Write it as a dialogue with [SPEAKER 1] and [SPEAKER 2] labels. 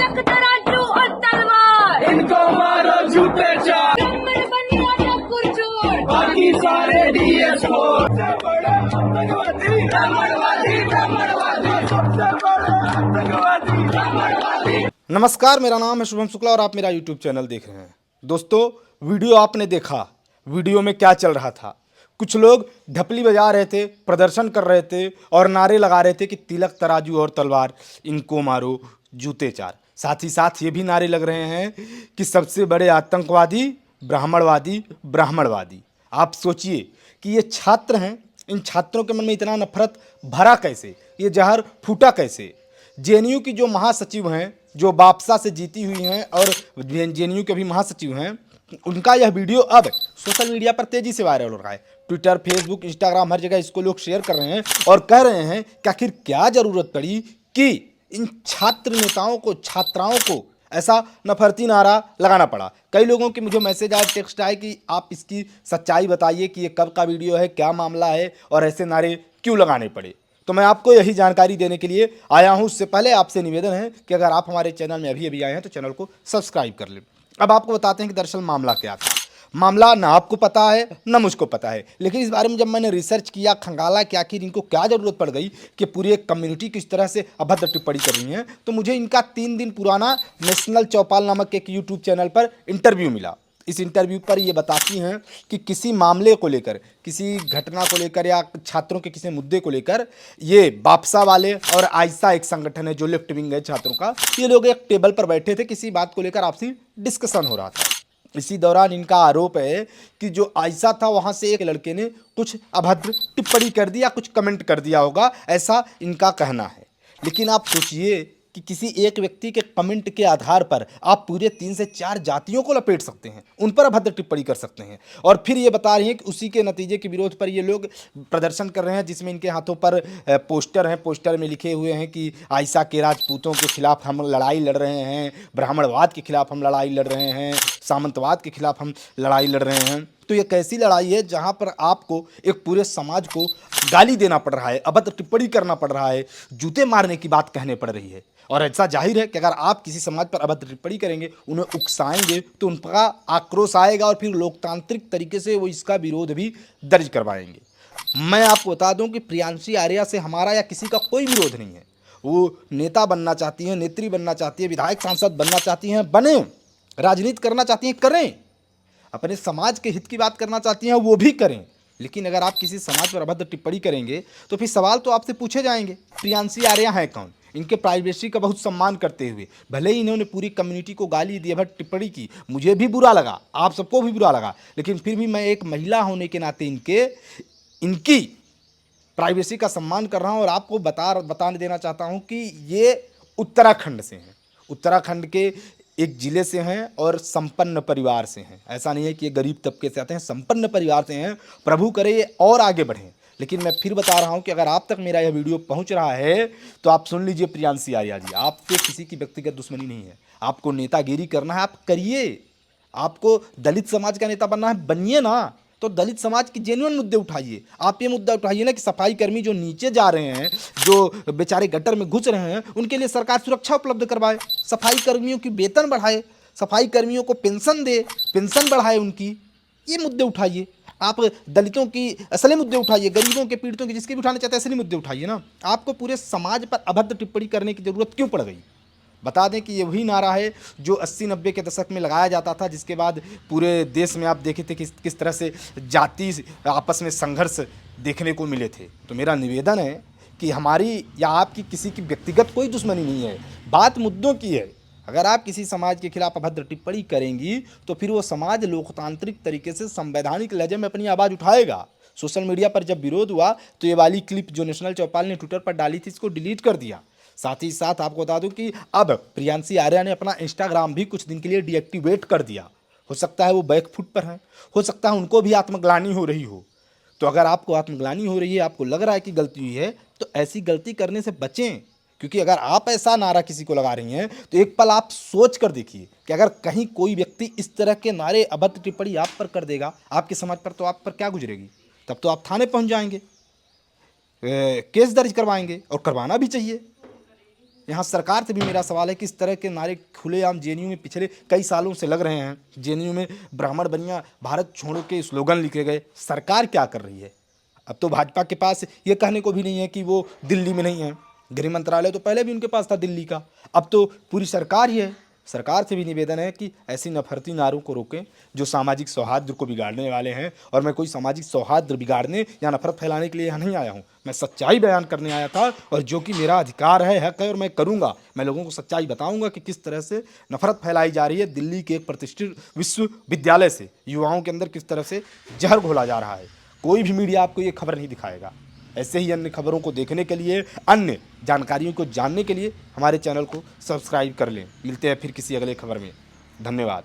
[SPEAKER 1] तिलक तराजू और तलवार,
[SPEAKER 2] इनको मारो जूते चार,
[SPEAKER 1] ब्राह्मण बनिया ठाकुर चोर,
[SPEAKER 2] बाकी सारे डीएस सबसे बड़े आतंकवादी ब्राह्मणवादी, ब्राह्मणवादी सबसे बड़े आतंकवादी ब्राह्मणवादी।
[SPEAKER 3] नमस्कार, मेरा नाम है शुभम शुक्ला और आप मेरा यूट्यूब चैनल देख रहे हैं। दोस्तों, वीडियो आपने देखा, वीडियो में क्या चल रहा था। कुछ लोग ढपली बजा रहे थे, प्रदर्शन कर रहे थे और नारे लगा रहे थे कि तिलक तराजू और तलवार, इनको मारो जूते चार। साथ ही साथ ये भी नारे लग रहे हैं कि सबसे बड़े आतंकवादी ब्राह्मणवादी, ब्राह्मणवादी। आप सोचिए कि ये छात्र हैं, इन छात्रों के मन में इतना नफरत भरा कैसे, ये जहर फूटा कैसे। जेएनयू की जो महासचिव हैं, जो बापसा से जीती हुई हैं और जेएनयू के भी महासचिव हैं, उनका यह वीडियो अब सोशल मीडिया पर तेजी से वायरल हो रहा है। ट्विटर, फेसबुक, इंस्टाग्राम, हर जगह इसको लोग शेयर कर रहे हैं और कह रहे हैं कि आखिर क्या ज़रूरत पड़ी कि इन छात्र नेताओं को, छात्राओं को ऐसा नफरती नारा लगाना पड़ा। कई लोगों के मुझे मैसेज आए, टेक्स्ट आए कि आप इसकी सच्चाई बताइए कि ये कब का वीडियो है, क्या मामला है और ऐसे नारे क्यों लगाने पड़े। तो मैं आपको यही जानकारी देने के लिए आया हूं। उससे पहले आपसे निवेदन है कि अगर आप हमारे चैनल में अभी आए हैं तो चैनल को सब्सक्राइब कर लें। अब आपको बताते हैं कि दरअसल मामला क्या था। मामला ना आपको पता है ना मुझको पता है, लेकिन इस बारे में जब मैंने रिसर्च किया, खंगाला कि आखिर इनको क्या ज़रूरत पड़ गई कि पूरी एक कम्युनिटी किस तरह से अभद्र टिप्पणी कर रही है, तो मुझे इनका 3 दिन पुराना नेशनल चौपाल नामक एक यूट्यूब चैनल पर इंटरव्यू मिला। इस इंटरव्यू पर ये बताती हैं कि किसी मामले को लेकर, किसी घटना को लेकर या छात्रों के किसी मुद्दे को लेकर ये बापसा वाले और आयसा एक संगठन है जो लेफ्ट विंग है छात्रों का, ये लोग एक टेबल पर बैठे थे, किसी बात को लेकर आपसी डिस्कशन हो रहा था। इसी दौरान इनका आरोप है कि जो आयसा था वहाँ से एक लड़के ने कुछ अभद्र टिप्पणी कर दिया, कुछ कमेंट कर दिया होगा, ऐसा इनका कहना है। लेकिन आप सोचिए कि किसी एक व्यक्ति के कमेंट के आधार पर आप पूरे 3 से 4 जातियों को लपेट सकते हैं, उन पर अभद्र टिप्पणी कर सकते हैं। और फिर ये बता रही हैं कि उसी के नतीजे के विरोध पर ये लोग प्रदर्शन कर रहे हैं, जिसमें इनके हाथों पर पोस्टर हैं। पोस्टर में लिखे हुए हैं कि आयसा के राजपूतों के खिलाफ हम लड़ाई लड़ रहे हैं, ब्राह्मणवाद के खिलाफ हम लड़ाई लड़ रहे हैं, सामंतवाद के खिलाफ हम लड़ाई लड़ रहे हैं। तो ये कैसी लड़ाई है जहाँ पर आपको एक पूरे समाज को गाली देना पड़ रहा है, अभद्र टिप्पणी करना पड़ रहा है, जूते मारने की बात कहने पड़ रही है। और ऐसा जाहिर है कि अगर आप किसी समाज पर अभद्र टिप्पणी करेंगे, उन्हें उकसाएंगे, तो उनका आक्रोश आएगा और फिर लोकतांत्रिक तरीके से वो इसका विरोध भी दर्ज करवाएंगे। मैं आपको बता दूं कि प्रियांशी आर्या से हमारा या किसी का कोई विरोध नहीं है। वो नेता बनना चाहती हैं, नेत्री बनना चाहती है, विधायक सांसद बनना चाहती हैं, बने। राजनीति करना चाहती हैं, करें। अपने समाज के हित की बात करना चाहती हैं, वो भी करें। लेकिन अगर आप किसी समाज पर अभद्र टिप्पणी करेंगे तो फिर सवाल तो आपसे पूछे जाएंगे। प्रियांशी आर्या हैं कौन? इनके प्राइवेसी का बहुत सम्मान करते हुए भले ही इन्होंने पूरी कम्युनिटी को गाली दी, अभद्र टिप्पणी की, मुझे भी बुरा लगा, आप सबको भी बुरा लगा, लेकिन फिर भी मैं एक महिला होने के नाते इनकी प्राइवेसी का सम्मान कर रहा हूँ और आपको बताने देना चाहता हूँ कि ये उत्तराखंड से हैं। उत्तराखंड के एक ज़िले से हैं और संपन्न परिवार से हैं। ऐसा नहीं है कि ये गरीब तबके से आते हैं, संपन्न परिवार से हैं। प्रभु करे ये और आगे बढ़ें। लेकिन मैं फिर बता रहा हूं कि अगर आप तक मेरा यह वीडियो पहुंच रहा है तो आप सुन लीजिए प्रियांशी आर्या जी, आपसे किसी की व्यक्तिगत दुश्मनी नहीं है। आपको नेतागिरी करना है, आप करिए। आपको दलित समाज का नेता बनना है, बनिए ना। तो दलित समाज की जेन्युइन मुद्दे उठाइए। आप ये मुद्दा उठाइए ना कि सफाई कर्मी जो नीचे जा रहे हैं, जो बेचारे गटर में घुस रहे हैं, उनके लिए सरकार सुरक्षा उपलब्ध करवाए, सफाई कर्मियों की वेतन बढ़ाए, सफाई कर्मियों को पेंशन दे, पेंशन बढ़ाए उनकी। ये मुद्दे उठाइए। आप दलितों की असली मुद्दे उठाइए, गरीबों के, पीड़ितों के, जिसके भी उठाने चाहते हैं असली मुद्दे उठाइए ना। आपको पूरे समाज पर अभद्र टिप्पणी करने की जरूरत क्यों पड़ गई? बता दें कि ये वही नारा है जो 80-90 के दशक में लगाया जाता था, जिसके बाद पूरे देश में आप देखे थे किस तरह से जाति आपस में संघर्ष देखने को मिले थे। तो मेरा निवेदन है कि हमारी या आपकी किसी की व्यक्तिगत कोई दुश्मनी नहीं है, बात मुद्दों की है। अगर आप किसी समाज के खिलाफ अभद्र टिप्पणी करेंगी तो फिर वो समाज लोकतांत्रिक तरीके से संवैधानिक लहजे में अपनी आवाज़ उठाएगा। सोशल मीडिया पर जब विरोध हुआ तो ये वाली क्लिप जो नेशनल चौपाल ने ट्विटर पर डाली थी, इसको डिलीट कर दिया। साथ ही साथ आपको बता दूं कि अब प्रियांशी आर्या ने अपना इंस्टाग्राम भी कुछ दिन के लिए डीएक्टिवेट कर दिया। हो सकता है वो बैकफुट पर हैं, हो सकता है उनको भी आत्मग्लानि हो रही हो। तो अगर आपको आत्मग्लानि हो रही है, आपको लग रहा है कि गलती हुई है, तो ऐसी गलती करने से बचें। क्योंकि अगर आप ऐसा नारा किसी को लगा रही हैं तो एक पल आप सोच कर देखिए कि अगर कहीं कोई व्यक्ति इस तरह के नारे, अभद्र टिप्पणी आप पर कर देगा, आपकी समझ पर, तो आप पर क्या गुजरेगी? तब तो आप थाने पहुंच जाएंगे, केस दर्ज करवाएंगे, और करवाना भी चाहिए। यहाँ सरकार से भी मेरा सवाल है कि इस तरह के नारे खुलेआम जेएनयू में पिछले कई सालों से लग रहे हैं। जेएनयू में ब्राह्मण बनिया भारत छोड़ो के स्लोगन लिखे गए। सरकार क्या कर रही है? अब तो भाजपा के पास ये कहने को भी नहीं है कि वो दिल्ली में नहीं है। गृह मंत्रालय तो पहले भी उनके पास था दिल्ली का, अब तो पूरी सरकार ही है। सरकार से भी निवेदन है कि ऐसी नफरती नारों को रोकें जो सामाजिक सौहार्द को बिगाड़ने वाले हैं। और मैं कोई सामाजिक सौहार्द बिगाड़ने या नफरत फैलाने के लिए यहाँ नहीं आया हूँ। मैं सच्चाई बयान करने आया था, और जो कि मेरा अधिकार है, हक है, और मैं करूँगा। मैं लोगों को सच्चाई बताऊँगा कि किस तरह से नफरत फैलाई जा रही है। दिल्ली के एक प्रतिष्ठित विश्वविद्यालय से युवाओं के अंदर किस तरह से जहर घोला जा रहा है। कोई भी मीडिया आपको ये खबर नहीं दिखाएगा। ऐसे ही अन्य खबरों को देखने के लिए, अन्य जानकारियों को जानने के लिए हमारे चैनल को सब्सक्राइब कर लें। मिलते हैं फिर किसी अगले खबर में। धन्यवाद।